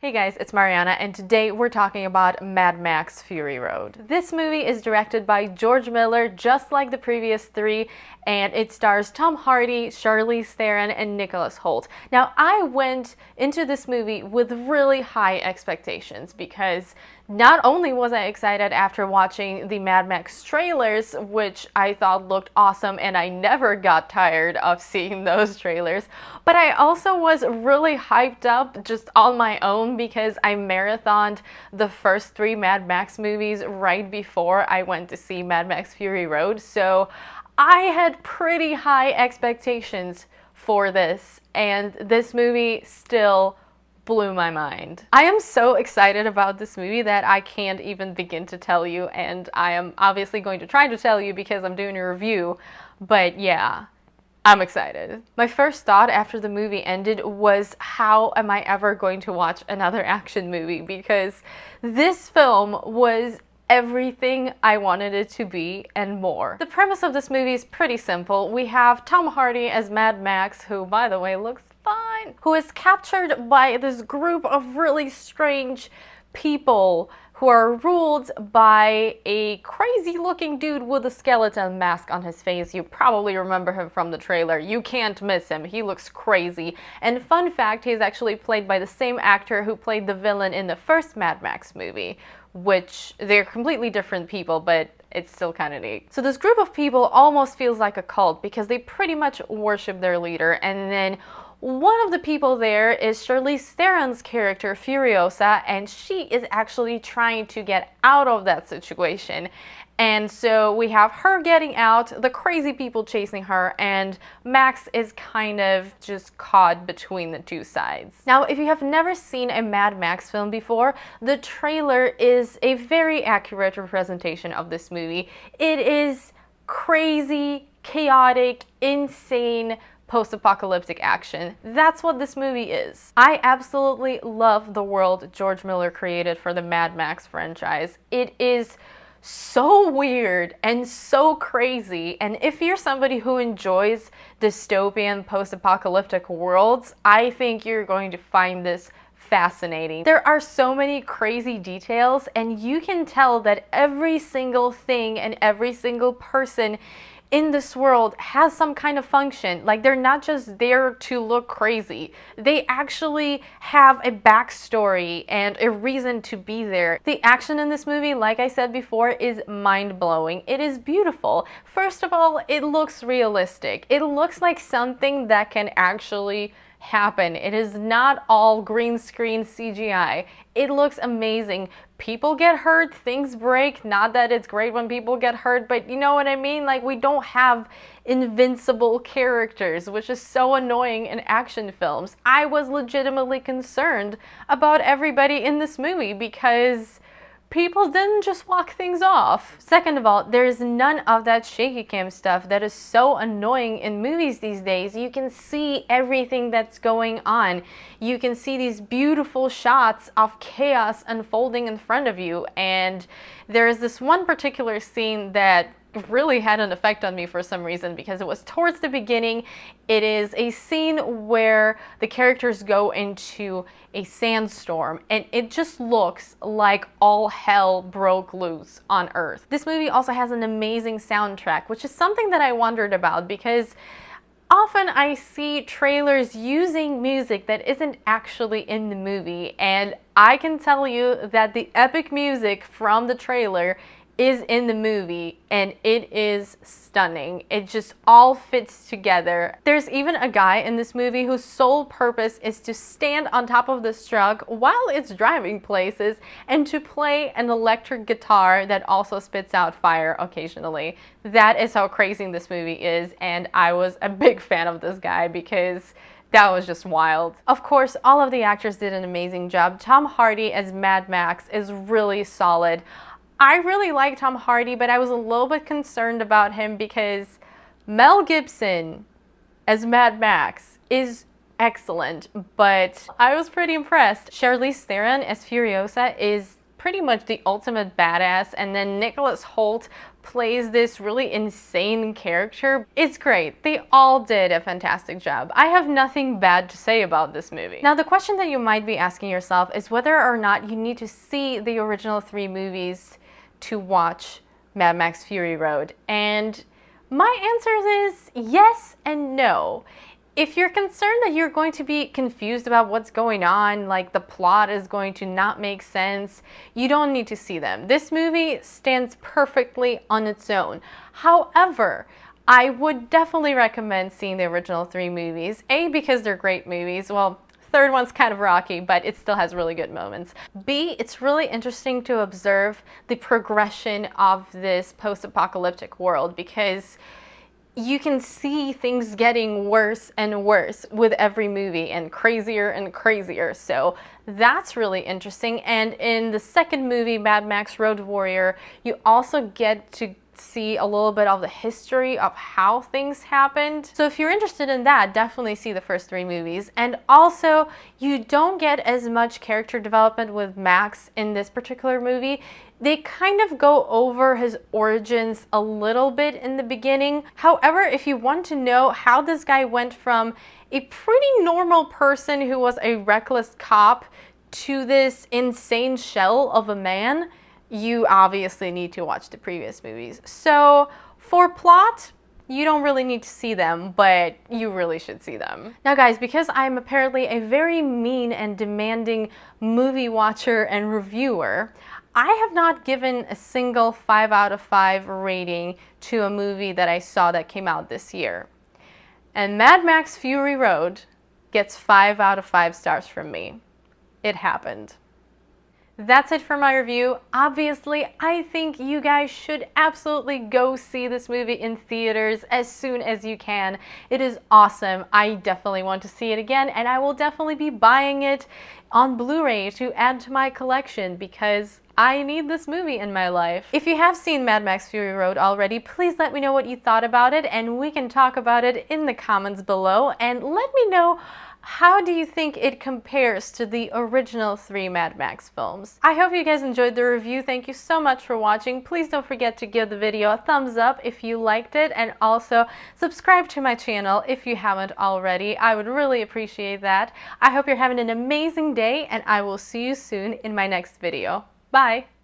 Hey guys, it's Mariana, and today we're talking about Mad Max Fury Road. This movie is directed by George Miller, just like the previous three, and it stars Tom Hardy, Charlize Theron, and Nicholas Hoult. Now, I went into this movie with really high expectations because not only was I excited after watching the Mad Max trailers, which I thought looked awesome, and I never got tired of seeing those trailers, but I also was really hyped up just on my own because I marathoned the first three Mad Max movies right before I went to see Mad Max Fury Road. So I had pretty high expectations for this, and this movie still blew my mind. I am so excited about this movie that I can't even begin to tell you, and I am obviously going to try to tell you because I'm doing a review, but yeah, I'm excited. My first thought after the movie ended was, how am I ever going to watch another action movie? Because this film was everything I wanted it to be and more. The premise of this movie is pretty simple. We have Tom Hardy as Mad Max, who, by the way, looks fine, who is captured by this group of really strange people who are ruled by a crazy looking dude with a skeleton mask on his face. You probably remember him from the trailer. You can't miss him. He looks crazy. And fun fact, he's actually played by the same actor who played the villain in the first Mad Max movie, which they're completely different people, but it's still kind of neat. So this group of people almost feels like a cult because they pretty much worship their leader, and then one of the people there is Charlize Theron's character, Furiosa, and she is actually trying to get out of that situation. And so we have her getting out, the crazy people chasing her, and Max is kind of just caught between the two sides. Now, if you have never seen a Mad Max film before, the trailer is a very accurate representation of this movie. It is crazy, chaotic, insane, post-apocalyptic action. That's what this movie is. I absolutely love the world George Miller created for the Mad Max franchise. It is so weird and so crazy, and if you're somebody who enjoys dystopian post-apocalyptic worlds, I think you're going to find this fascinating. There are so many crazy details, and you can tell that every single thing and every single person in this world has some kind of function. Like, they're not just there to look crazy. They actually have a backstory and a reason to be there. The action in this movie, like I said before, is mind-blowing. It is beautiful. First of all, it looks realistic. It looks like something that can actually happen. It is not all green screen CGI. It looks amazing. People get hurt, things break. Not that it's great when people get hurt, but you know what I mean? Like, we don't have invincible characters, which is so annoying in action films. I was legitimately concerned about everybody in this movie because people didn't just walk things off. Second of all, there's none of that shaky cam stuff that is so annoying in movies these days. You can see everything that's going on. You can see these beautiful shots of chaos unfolding in front of you, and there's this one particular scene that really had an effect on me for some reason because it was towards the beginning. It is a scene where the characters go into a sandstorm, and it just looks like all hell broke loose on Earth. This movie also has an amazing soundtrack, which is something that I wondered about because often I see trailers using music that isn't actually in the movie, and I can tell you that the epic music from the trailer is in the movie, and it is stunning. It just all fits together. There's even a guy in this movie whose sole purpose is to stand on top of this truck while it's driving places and to play an electric guitar that also spits out fire occasionally. That is how crazy this movie is, and I was a big fan of this guy because that was just wild. Of course, all of the actors did an amazing job. Tom Hardy as Mad Max is really solid. I really like Tom Hardy, but I was a little bit concerned about him because Mel Gibson as Mad Max is excellent, but I was pretty impressed. Charlize Theron as Furiosa is pretty much the ultimate badass, and then Nicholas Hoult plays this really insane character. It's great. They all did a fantastic job. I have nothing bad to say about this movie. Now, the question that you might be asking yourself is whether or not you need to see the original 3 movies to watch Mad Max Fury Road. And my answer is yes and no. If you're concerned that you're going to be confused about what's going on, like the plot is going to not make sense, you don't need to see them. This movie stands perfectly on its own. However, I would definitely recommend seeing the original 3 movies. A, because they're great movies. Well, third one's kind of rocky, but it still has really good moments. B, it's really interesting to observe the progression of this post-apocalyptic world, because you can see things getting worse and worse with every movie and crazier. So that's really interesting. And in the second movie, Mad Max Road Warrior, you also get to see a little bit of the history of how things happened. So if you're interested in that, definitely see the first 3 movies. And also, you don't get as much character development with Max in this particular movie. They kind of go over his origins a little bit in the beginning. However, if you want to know how this guy went from a pretty normal person who was a reckless cop to this insane shell of a man, you obviously need to watch the previous movies. So for plot, you don't really need to see them, but you really should see them. Now guys, because I'm apparently a very mean and demanding movie watcher and reviewer, I have not given a single 5 out of 5 rating to a movie that I saw that came out this year. And Mad Max Fury Road gets 5 out of 5 stars from me. It happened. That's it for my review. Obviously, I think you guys should absolutely go see this movie in theaters as soon as you can. It is awesome. I definitely want to see it again, and I will definitely be buying it on Blu-ray to add to my collection because I need this movie in my life. If you have seen Mad Max Fury Road already, please let me know what you thought about it, and we can talk about it in the comments below, and let me know, how do you think it compares to the original 3 Mad Max films? I hope you guys enjoyed the review. Thank you so much for watching. Please don't forget to give the video a thumbs up if you liked it, and also subscribe to my channel if you haven't already. I would really appreciate that. I hope you're having an amazing day, and I will see you soon in my next video. Bye!